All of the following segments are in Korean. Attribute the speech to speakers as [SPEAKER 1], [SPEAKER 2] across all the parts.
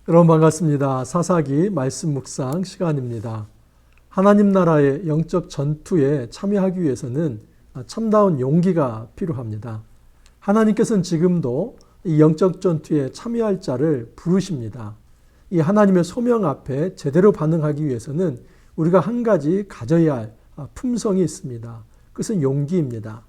[SPEAKER 1] 여러분 반갑습니다. 사사기 말씀 묵상 시간입니다. 하나님 나라의 영적 전투에 참여하기 위해서는 참다운 용기가 필요합니다. 하나님께서는 지금도 이 영적 전투에 참여할 자를 부르십니다. 이 하나님의 소명 앞에 제대로 반응하기 위해서는 우리가 한 가지 가져야 할 품성이 있습니다. 그것은 용기입니다.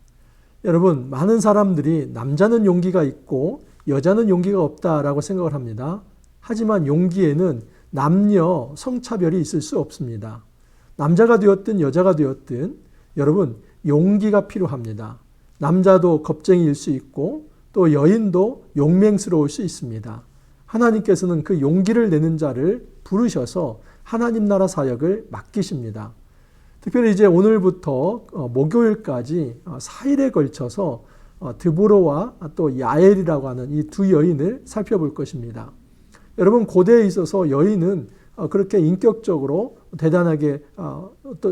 [SPEAKER 1] 여러분, 많은 사람들이 남자는 용기가 있고 여자는 용기가 없다라고 생각을 합니다. 하지만 용기에는 남녀 성차별이 있을 수 없습니다. 남자가 되었든 여자가 되었든 여러분 용기가 필요합니다. 남자도 겁쟁이일 수 있고 또 여인도 용맹스러울 수 있습니다. 하나님께서는 그 용기를 내는 자를 부르셔서 하나님 나라 사역을 맡기십니다. 특별히 이제 오늘부터 목요일까지 4일에 걸쳐서 드보로와 또 야엘이라고 하는 이 두 여인을 살펴볼 것입니다. 여러분, 고대에 있어서 여인은 그렇게 인격적으로 대단하게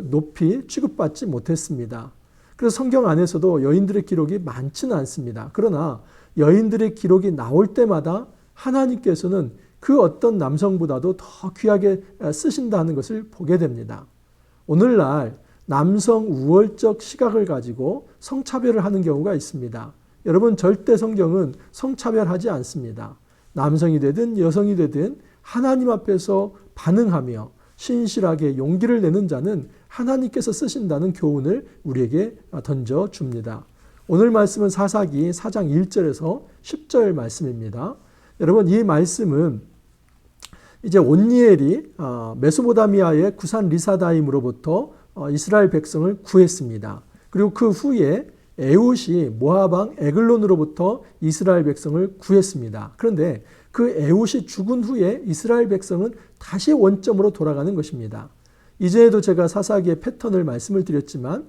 [SPEAKER 1] 높이 취급받지 못했습니다. 그래서 성경 안에서도 여인들의 기록이 많지는 않습니다. 그러나 여인들의 기록이 나올 때마다 하나님께서는 그 어떤 남성보다도 더 귀하게 쓰신다는 것을 보게 됩니다. 오늘날 남성 우월적 시각을 가지고 성차별을 하는 경우가 있습니다. 여러분, 절대 성경은 성차별하지 않습니다. 남성이 되든 여성이 되든 하나님 앞에서 반응하며 신실하게 용기를 내는 자는 하나님께서 쓰신다는 교훈을 우리에게 던져줍니다. 오늘 말씀은 사사기 4장 1절에서 10절 말씀입니다. 여러분, 이 말씀은 이제 온니엘이 메소포타미아의 구산 리사다임으로부터 이스라엘 백성을 구했습니다. 그리고 그 후에 에훗이 모압 에글론으로부터 이스라엘 백성을 구했습니다. 그런데 그 에훗이 죽은 후에 이스라엘 백성은 다시 원점으로 돌아가는 것입니다. 이전에도 제가 사사기의 패턴을 말씀을 드렸지만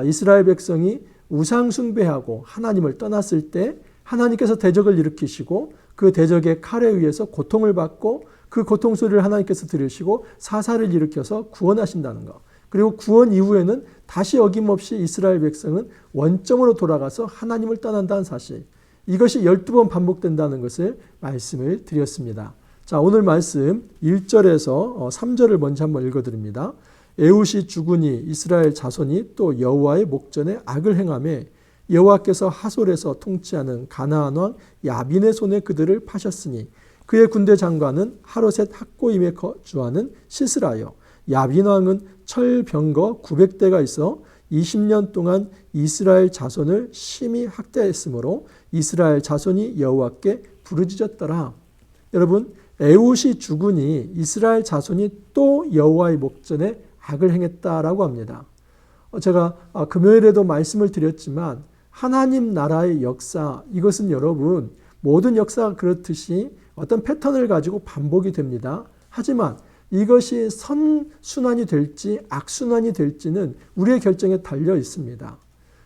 [SPEAKER 1] 이스라엘 백성이 우상 숭배하고 하나님을 떠났을 때 하나님께서 대적을 일으키시고 그 대적의 칼에 의해서 고통을 받고 그 고통 소리를 하나님께서 들으시고 사사를 일으켜서 구원하신다는 것. 그리고 구원 이후에는 다시 어김없이 이스라엘 백성은 원점으로 돌아가서 하나님을 떠난다는 사실. 이것이 12번 반복된다는 것을 말씀을 드렸습니다. 자, 오늘 말씀 1절에서 3절을 먼저 한번 읽어드립니다. 에훗이 죽으니 이스라엘 자손이 또 여호와의 목전에 악을 행하매 여호와께서 하솔에서 통치하는 가나안 왕 야빈의 손에 그들을 파셨으니 그의 군대 장관은 하로셋 학고임에 거주하는 시스라요. 야빈 왕은 철병거 900대가 있어 20년 동안 이스라엘 자손을 심히 학대했으므로 이스라엘 자손이 여호와께 부르짖었더라. 여러분, 에훗이 죽으니 이스라엘 자손이 또 여호와의 목전에 악을 행했다라고 합니다. 제가 금요일에도 말씀을 드렸지만 하나님 나라의 역사, 이것은 여러분 모든 역사가 그렇듯이 어떤 패턴을 가지고 반복이 됩니다. 하지만 이것이 선순환이 될지 악순환이 될지는 우리의 결정에 달려 있습니다.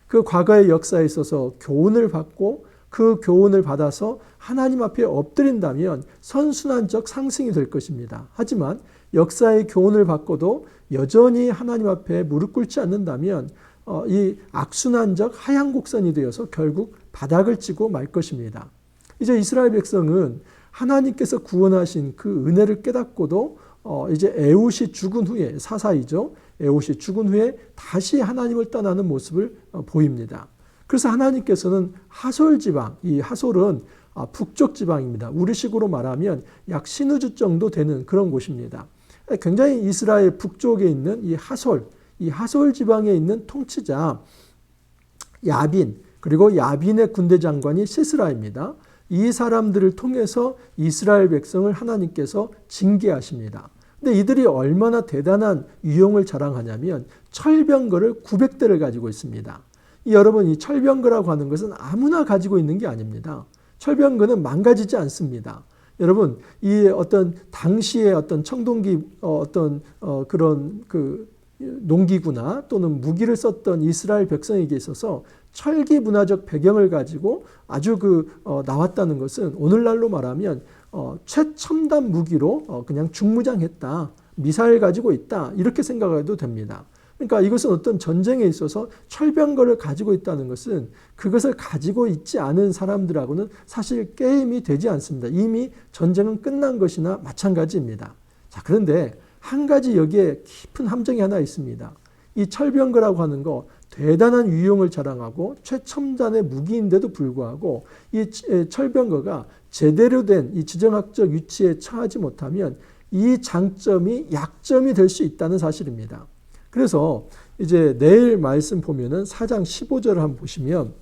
[SPEAKER 1] 그 과거의 역사에 있어서 교훈을 받고 그 교훈을 받아서 하나님 앞에 엎드린다면 선순환적 상승이 될 것입니다. 하지만 역사의 교훈을 받고도 여전히 하나님 앞에 무릎 꿇지 않는다면 이 악순환적 하향 곡선이 되어서 결국 바닥을 치고 말 것입니다. 이제 이스라엘 백성은 하나님께서 구원하신 그 은혜를 깨닫고도 이제 에훗이 죽은 후에 사사이죠. 에훗이 죽은 후에 다시 하나님을 떠나는 모습을 보입니다. 그래서 하나님께서는 하솔 지방, 이 하솔은 북쪽 지방입니다. 우리식으로 말하면 약 신우주 정도 되는 그런 곳입니다. 굉장히 이스라엘 북쪽에 있는 이 하솔 지방에 있는 통치자 야빈, 그리고 야빈의 군대 장관이 시스라입니다. 이 사람들을 통해서 이스라엘 백성을 하나님께서 징계하십니다. 근데 이들이 얼마나 대단한 유용을 자랑하냐면 철병거를 900대를 가지고 있습니다. 여러분, 이 철병거라고 하는 것은 아무나 가지고 있는 게 아닙니다. 철병거는 망가지지 않습니다. 여러분, 이 어떤 당시의 어떤 청동기 그런 그 농기구나 또는 무기를 썼던 이스라엘 백성에게 있어서 철기 문화적 배경을 가지고 아주 나왔다는 것은 오늘날로 말하면 최첨단 무기로 그냥 중무장했다, 미사일 가지고 있다, 이렇게 생각해도 됩니다. 그러니까 이것은 어떤 전쟁에 있어서 철병거를 가지고 있다는 것은 그것을 가지고 있지 않은 사람들하고는 사실 게임이 되지 않습니다. 이미 전쟁은 끝난 것이나 마찬가지입니다. 자, 그런데 한 가지 여기에 깊은 함정이 하나 있습니다. 이 철병거라고 하는 거 대단한 유용을 자랑하고 최첨단의 무기인데도 불구하고 이 철병거가 제대로 된 이 지정학적 위치에 처하지 못하면 이 장점이 약점이 될 수 있다는 사실입니다. 그래서 이제 내일 말씀 보면은 4장 15절을 한번 보시면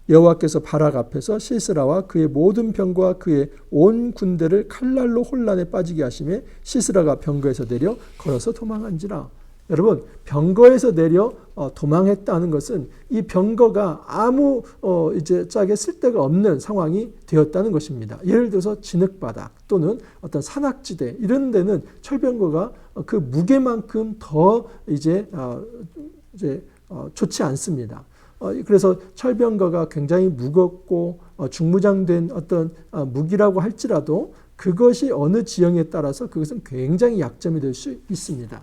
[SPEAKER 1] 여호와께서 바락 앞에서 시스라와 그의 모든 병거와 그의 온 군대를 칼날로 혼란에 빠지게 하시매 시스라가 병거에서 내려 걸어서 도망한지라. 여러분, 병거에서 내려 도망했다는 것은 이 병거가 아무 이제 짝에 쓸데가 없는 상황이 되었다는 것입니다. 예를 들어서 진흙바닥 또는 어떤 산악지대 이런 데는 철병거가 그 무게만큼 더 이제 좋지 않습니다. 그래서 철병거가 굉장히 무겁고 중무장된 어떤 무기라고 할지라도 그것이 어느 지형에 따라서 그것은 굉장히 약점이 될 수 있습니다.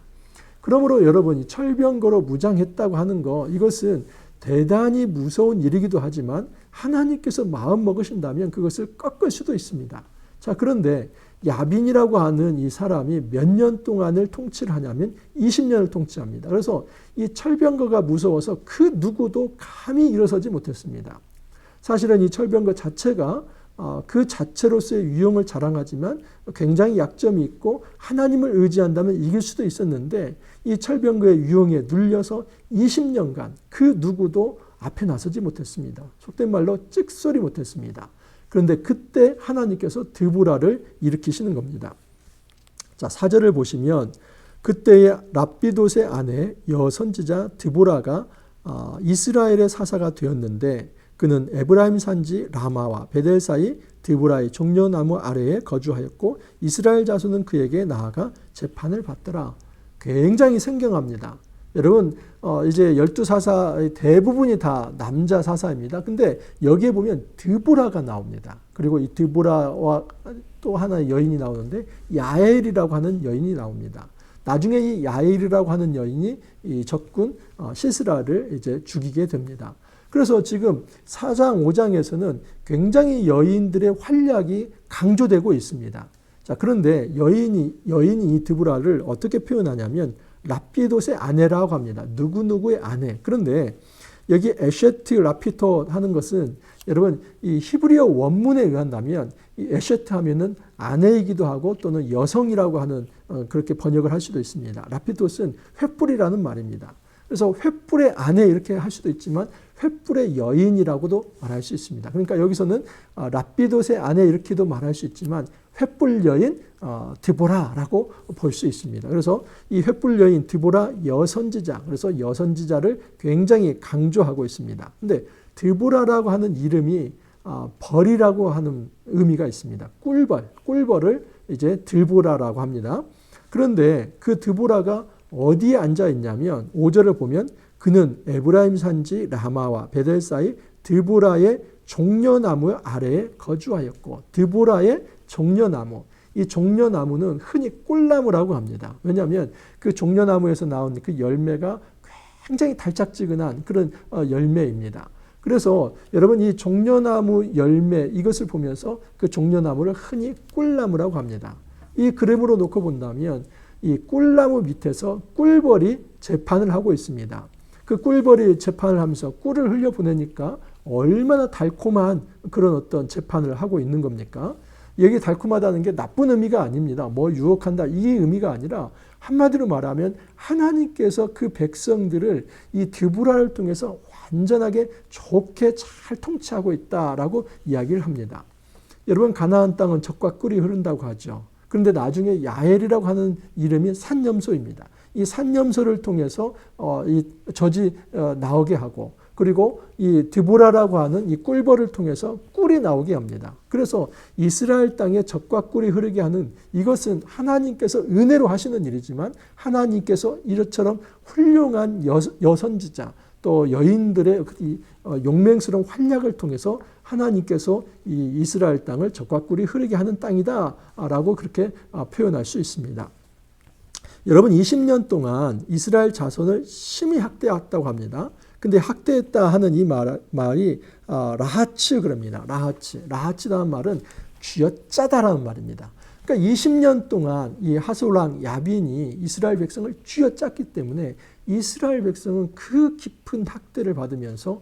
[SPEAKER 1] 그러므로 여러분이 철병거로 무장했다고 하는 거 이것은 대단히 무서운 일이기도 하지만 하나님께서 마음 먹으신다면 그것을 꺾을 수도 있습니다. 자, 그런데 야빈이라고 하는 이 사람이 몇 년 동안을 통치를 하냐면 20년을 통치합니다. 그래서 이 철병거가 무서워서 그 누구도 감히 일어서지 못했습니다. 사실은 이 철병거 자체가 그 자체로서의 유용을 자랑하지만 굉장히 약점이 있고 하나님을 의지한다면 이길 수도 있었는데 이 철병거의 유용에 눌려서 20년간 그 누구도 앞에 나서지 못했습니다. 속된 말로 찍소리 못했습니다. 그런데 그때 하나님께서 드보라를 일으키시는 겁니다. 자, 4절을 보시면 그때의 랍비돗의 아내 여선지자 드보라가 이스라엘의 사사가 되었는데 그는 에브라임 산지 라마와 베델 사이 드보라의 종려나무 아래에 거주하였고 이스라엘 자손은 그에게 나아가 재판을 받더라. 굉장히 생경합니다. 여러분 이제 12사사의 대부분이 다 남자 사사입니다. 근데 여기에 보면 드보라가 나옵니다. 그리고 이 드보라와 또 하나의 여인이 나오는데 야엘이라고 하는 여인이 나옵니다. 나중에 이 야엘이라고 하는 여인이 이 적군 시스라를 이제 죽이게 됩니다. 그래서 지금 4장 5장에서는 굉장히 여인들의 활약이 강조되고 있습니다. 자, 그런데 여인이 이 드보라를 어떻게 표현하냐면 랍비돗의 아내라고 합니다. 누구누구의 아내. 그런데 여기 에셰트 라피토 하는 것은 여러분 이 히브리어 원문에 의한다면 이 에셰트 하면은 아내이기도 하고 또는 여성이라고 하는 그렇게 번역을 할 수도 있습니다. 라피토스는 횃불이라는 말입니다. 그래서 횃불의 아내 이렇게 할 수도 있지만 횃불의 여인이라고도 말할 수 있습니다. 그러니까 여기서는 랍비돗의 아내 이렇게도 말할 수 있지만 횃불 여인 드보라라고 볼 수 있습니다. 그래서 이 횃불 여인 드보라 여선지자, 그래서 여선지자를 굉장히 강조하고 있습니다. 근데 드보라라고 하는 이름이 벌이라고 하는 의미가 있습니다. 꿀벌을 이제 드보라라고 합니다. 그런데 그 드보라가 어디에 앉아 있냐면 5절을 보면 그는 에브라임 산지 라마와 베델 사이 드보라의 종려나무 아래에 거주하였고, 드보라의 종려나무, 이 종려나무는 흔히 꿀나무라고 합니다. 왜냐하면 그 종려나무에서 나온 그 열매가 굉장히 달짝지근한 그런 열매입니다. 그래서 여러분 이 종려나무 열매 이것을 보면서 그 종려나무를 흔히 꿀나무라고 합니다. 이 그림으로 놓고 본다면 이 꿀나무 밑에서 꿀벌이 재판을 하고 있습니다. 그 꿀벌이 재판을 하면서 꿀을 흘려보내니까 얼마나 달콤한 그런 어떤 재판을 하고 있는 겁니까? 여기 달콤하다는 게 나쁜 의미가 아닙니다. 뭐 유혹한다 이 의미가 아니라 한마디로 말하면 하나님께서 그 백성들을 이 드보라를 통해서 완전하게 좋게 잘 통치하고 있다라고 이야기를 합니다. 여러분 가나안 땅은 젖과 꿀이 흐른다고 하죠. 그런데 나중에 야엘이라고 하는 이름이 산염소입니다. 이 산염소를 통해서 이 젖이 나오게 하고 그리고 이 드보라라고 하는 이 꿀벌을 통해서 꿀이 나오게 합니다. 그래서 이스라엘 땅에 젖과 꿀이 흐르게 하는 이것은 하나님께서 은혜로 하시는 일이지만 하나님께서 이처럼 훌륭한 여선지자 또 여인들의 용맹스러운 활약을 통해서 하나님께서 이 이스라엘 땅을 젖과 꿀이 흐르게 하는 땅이다라고 그렇게 표현할 수 있습니다. 여러분 20년 동안 이스라엘 자손을 심히 학대했다고 합니다. 근데 학대했다 하는 이 말이 라하츠 그럽니다. 라하츠라는 말은 쥐어짜다라는 말입니다. 그러니까 20년 동안 이 하솔랑 야빈이 이스라엘 백성을 쥐어짰기 때문에 이스라엘 백성은 그 깊은 학대를 받으면서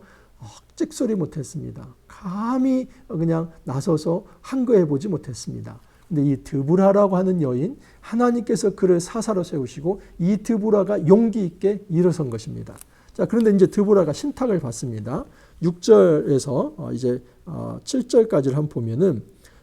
[SPEAKER 1] 찍소리 못했습니다. 감히 그냥 나서서 항거해보지 못했습니다. 근데 이 드보라라고 하는 여인, 하나님께서 그를 사사로 세우시고 이 드보라가 용기 있게 일어선 것입니다. 자, 그런데 이제 드보라가 신탁을 받습니다. 6절에서 이제 7절까지를 한번 보면은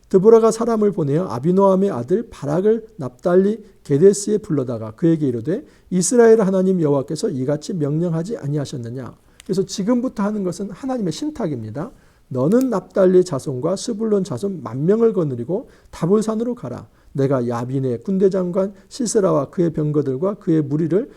[SPEAKER 1] 드보라가 사람을 보내어 아비노함의 아들 바락을 납달리 게데스에 불러다가 그에게 이르되 이스라엘 하나님 여호와께서 이같이 명령하지 아니하셨느냐. 그래서 지금부터 하는 것은 하나님의 신탁입니다. 너는 납달리 자손과 스불론 자손 10,000명을 거느리고 다볼산으로 가라. 내가 야빈의 군대장관 시스라와 그의 병거들과 그의 무리를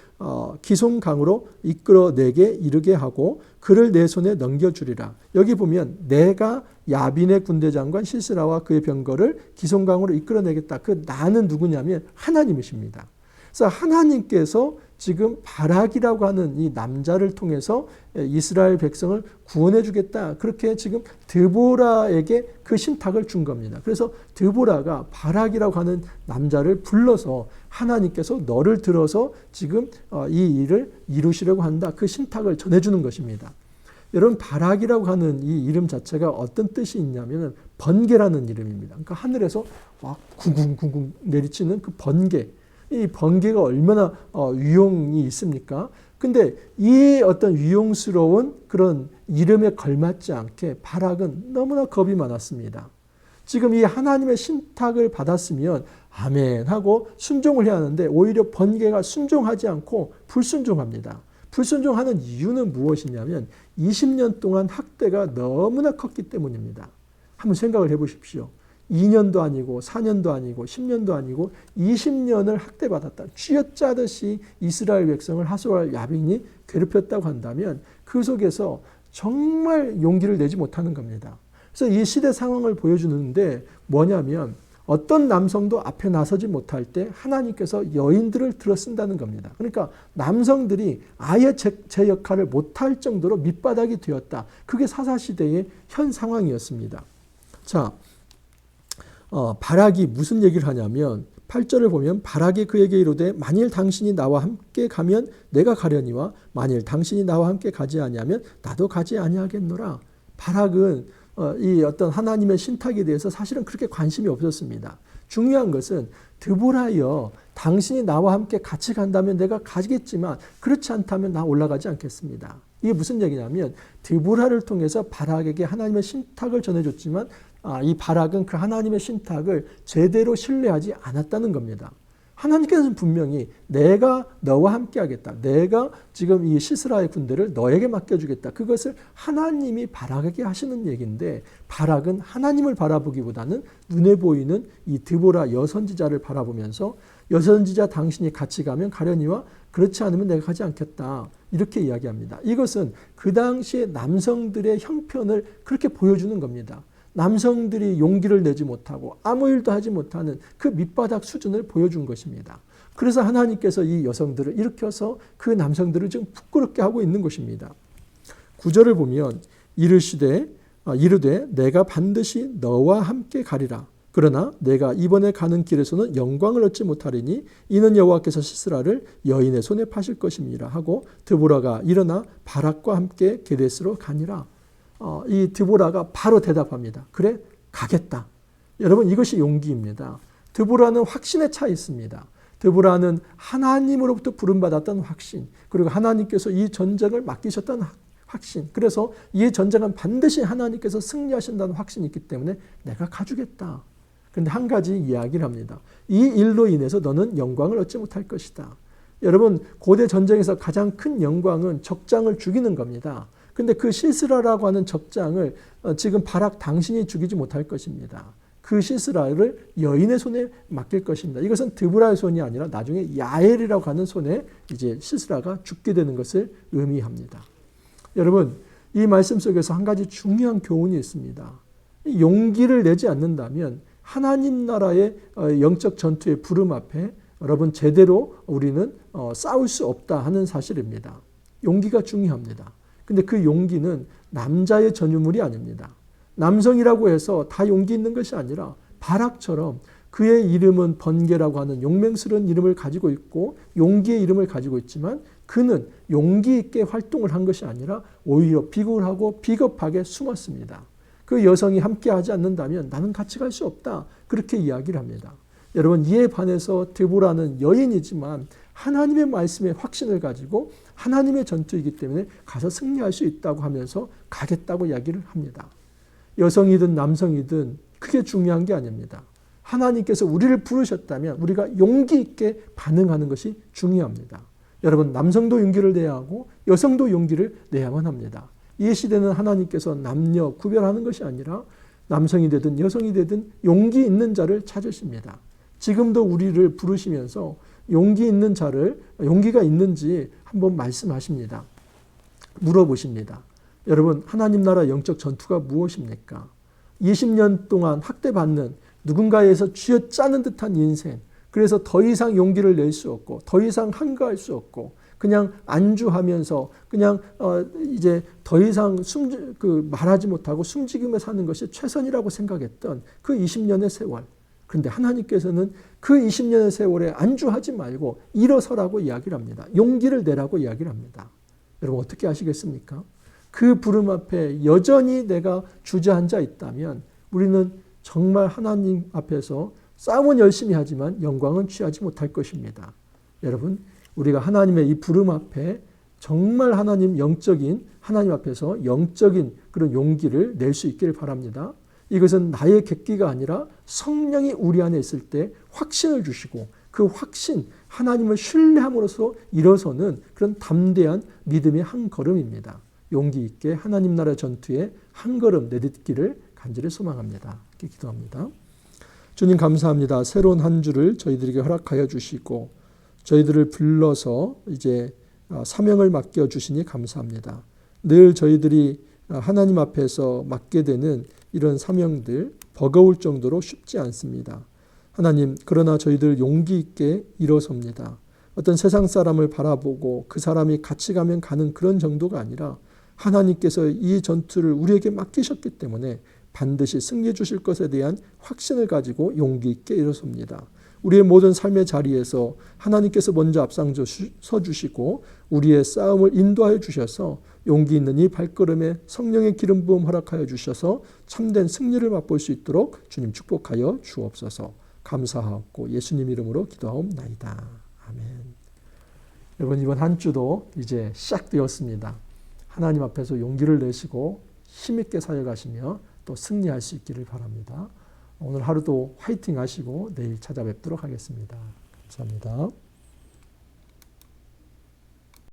[SPEAKER 1] 기송강으로 이끌어 내게 이르게 하고 그를 내 손에 넘겨주리라. 여기 보면 내가 야빈의 군대장관 시스라와 그의 병거를 기송강으로 이끌어내겠다. 그 나는 누구냐면 하나님이십니다. 그래서 하나님께서 지금 바락이라고 하는 이 남자를 통해서 이스라엘 백성을 구원해 주겠다. 그렇게 지금 드보라에게 그 신탁을 준 겁니다. 그래서 드보라가 바락이라고 하는 남자를 불러서 하나님께서 너를 들어서 지금 이 일을 이루시려고 한다. 그 신탁을 전해주는 것입니다. 여러분 바락이라고 하는 이 이름 자체가 어떤 뜻이 있냐면 번개라는 이름입니다. 그러니까 하늘에서 막 쿵쿵쿵쿵 내리치는 그 번개. 이 번개가 얼마나 위용이 있습니까? 근데 이 어떤 위용스러운 그런 이름에 걸맞지 않게 바락은 너무나 겁이 많았습니다. 지금 이 하나님의 신탁을 받았으면 아멘 하고 순종을 해야 하는데 오히려 번개가 순종하지 않고 불순종합니다. 불순종하는 이유는 무엇이냐면 20년 동안 학대가 너무나 컸기 때문입니다. 한번 생각을 해보십시오. 2년도 아니고 4년도 아니고 10년도 아니고 20년을 학대받았다. 쥐어짜듯이 이스라엘 백성을 하솔 야빈이 괴롭혔다고 한다면 그 속에서 정말 용기를 내지 못하는 겁니다. 그래서 이 시대 상황을 보여주는데 뭐냐면 어떤 남성도 앞에 나서지 못할 때 하나님께서 여인들을 들어 쓴다는 겁니다. 그러니까 남성들이 아예 제 역할을 못할 정도로 밑바닥이 되었다. 그게 사사시대의 현 상황이었습니다. 자, 바락이 무슨 얘기를 하냐면 8절을 보면 바락이 그에게 이르되 만일 당신이 나와 함께 가면 내가 가려니와 만일 당신이 나와 함께 가지 아니하면 나도 가지 아니하겠노라. 바락은 이 어떤 하나님의 신탁에 대해서 사실은 그렇게 관심이 없었습니다. 중요한 것은 드보라여 당신이 나와 함께 같이 간다면 내가 가겠지만 그렇지 않다면 나 올라가지 않겠습니다. 이게 무슨 얘기냐면 드보라를 통해서 바락에게 하나님의 신탁을 전해줬지만 이 바락은 그 하나님의 신탁을 제대로 신뢰하지 않았다는 겁니다. 하나님께서는 분명히 내가 너와 함께 하겠다. 내가 지금 이 시스라의 군대를 너에게 맡겨주겠다. 그것을 하나님이 바락에게 하시는 얘기인데 바락은 하나님을 바라보기보다는 눈에 보이는 이 드보라 여선지자를 바라보면서 여선지자 당신이 같이 가면 가려니와 그렇지 않으면 내가 가지 않겠다. 이렇게 이야기합니다. 이것은 그 당시에 남성들의 형편을 그렇게 보여주는 겁니다. 남성들이 용기를 내지 못하고 아무 일도 하지 못하는 그 밑바닥 수준을 보여준 것입니다. 그래서 하나님께서 이 여성들을 일으켜서 그 남성들을 지금 부끄럽게 하고 있는 것입니다. 9절을 보면 이르되 내가 반드시 너와 함께 가리라. 그러나 내가 이번에 가는 길에서는 영광을 얻지 못하리니 이는 여호와께서 시스라를 여인의 손에 파실 것임이라 하고 드보라가 일어나 바락과 함께 게데스로 가니라. 이 드보라가 바로 대답합니다. 그래, 가겠다. 여러분 이것이 용기입니다. 드보라는 확신에 차 있습니다. 드보라는 하나님으로부터 부름받았던 확신, 그리고 하나님께서 이 전쟁을 맡기셨다는 확신, 그래서 이 전쟁은 반드시 하나님께서 승리하신다는 확신이 있기 때문에 내가 가주겠다. 그런데 한 가지 이야기를 합니다. 이 일로 인해서 너는 영광을 얻지 못할 것이다. 여러분 고대 전쟁에서 가장 큰 영광은 적장을 죽이는 겁니다. 근데 그 시스라라고 하는 적장을 지금 바락 당신이 죽이지 못할 것입니다. 그 시스라를 여인의 손에 맡길 것입니다. 이것은 드보라의 손이 아니라 나중에 야엘이라고 하는 손에 이제 시스라가 죽게 되는 것을 의미합니다. 여러분 이 말씀 속에서 한 가지 중요한 교훈이 있습니다. 용기를 내지 않는다면 하나님 나라의 영적 전투의 부름 앞에 여러분 제대로 우리는 싸울 수 없다 하는 사실입니다. 용기가 중요합니다. 근데 그 용기는 남자의 전유물이 아닙니다. 남성이라고 해서 다 용기 있는 것이 아니라 바락처럼 그의 이름은 번개라고 하는 용맹스러운 이름을 가지고 있고 용기의 이름을 가지고 있지만 그는 용기 있게 활동을 한 것이 아니라 오히려 비굴하고 비겁하게 숨었습니다. 그 여성이 함께하지 않는다면 나는 같이 갈 수 없다. 그렇게 이야기를 합니다. 여러분 이에 반해서 드보라는 여인이지만 하나님의 말씀에 확신을 가지고 하나님의 전투이기 때문에 가서 승리할 수 있다고 하면서 가겠다고 이야기를 합니다. 여성이든 남성이든 그게 중요한 게 아닙니다. 하나님께서 우리를 부르셨다면 우리가 용기 있게 반응하는 것이 중요합니다. 여러분 남성도 용기를 내야 하고 여성도 용기를 내야만 합니다. 이 시대는 하나님께서 남녀 구별하는 것이 아니라 남성이 되든 여성이 되든 용기 있는 자를 찾으십니다. 지금도 우리를 부르시면서 용기 있는 자를 용기가 있는지 한번 말씀하십니다. 물어보십니다. 여러분 하나님 나라 영적 전투가 무엇입니까? 20년 동안 학대받는 누군가에서 쥐어짜는 듯한 인생, 그래서 더 이상 용기를 낼 수 없고 더 이상 한가할 수 없고 그냥 안주하면서 그냥 이제 더 이상 말하지 못하고 숨지기며 사는 것이 최선이라고 생각했던 그 20년의 세월. 그런데 하나님께서는 그 20년의 세월에 안주하지 말고 일어서라고 이야기를 합니다. 용기를 내라고 이야기를 합니다. 여러분 어떻게 아시겠습니까? 그 부름 앞에 여전히 내가 주저앉아 있다면 우리는 정말 하나님 앞에서 싸움은 열심히 하지만 영광은 취하지 못할 것입니다. 여러분 우리가 하나님의 이 부름 앞에 정말 영적인 하나님 앞에서 영적인 그런 용기를 낼 수 있기를 바랍니다. 이것은 나의 객기가 아니라 성령이 우리 안에 있을 때 확신을 주시고 그 확신, 하나님을 신뢰함으로써 일어서는 그런 담대한 믿음의 한 걸음입니다. 용기 있게 하나님 나라 전투에 한 걸음 내딛기를 간절히 소망합니다. 이렇게 기도합니다. 주님 감사합니다. 새로운 한 주를 저희들에게 허락하여 주시고 저희들을 불러서 이제 사명을 맡겨주시니 감사합니다. 늘 저희들이 하나님 앞에서 맡게 되는 이런 사명들 버거울 정도로 쉽지 않습니다. 하나님 그러나 저희들 용기 있게 일어섭니다. 어떤 세상 사람을 바라보고 그 사람이 같이 가면 가는 그런 정도가 아니라 하나님께서 이 전투를 우리에게 맡기셨기 때문에 반드시 승리해 주실 것에 대한 확신을 가지고 용기 있게 일어섭니다. 우리의 모든 삶의 자리에서 하나님께서 먼저 앞장서 주시고 우리의 싸움을 인도하여 주셔서 용기 있는 이 발걸음에 성령의 기름 부음 허락하여 주셔서 참된 승리를 맛볼 수 있도록 주님 축복하여 주옵소서. 감사하옵고 예수님 이름으로 기도하옵나이다. 아멘. 여러분 이번 한 주도 이제 시작되었습니다. 하나님 앞에서 용기를 내시고 힘있게 살아가시며 또 승리할 수 있기를 바랍니다. 오늘 하루도 화이팅 하시고 내일 찾아뵙도록 하겠습니다. 감사합니다.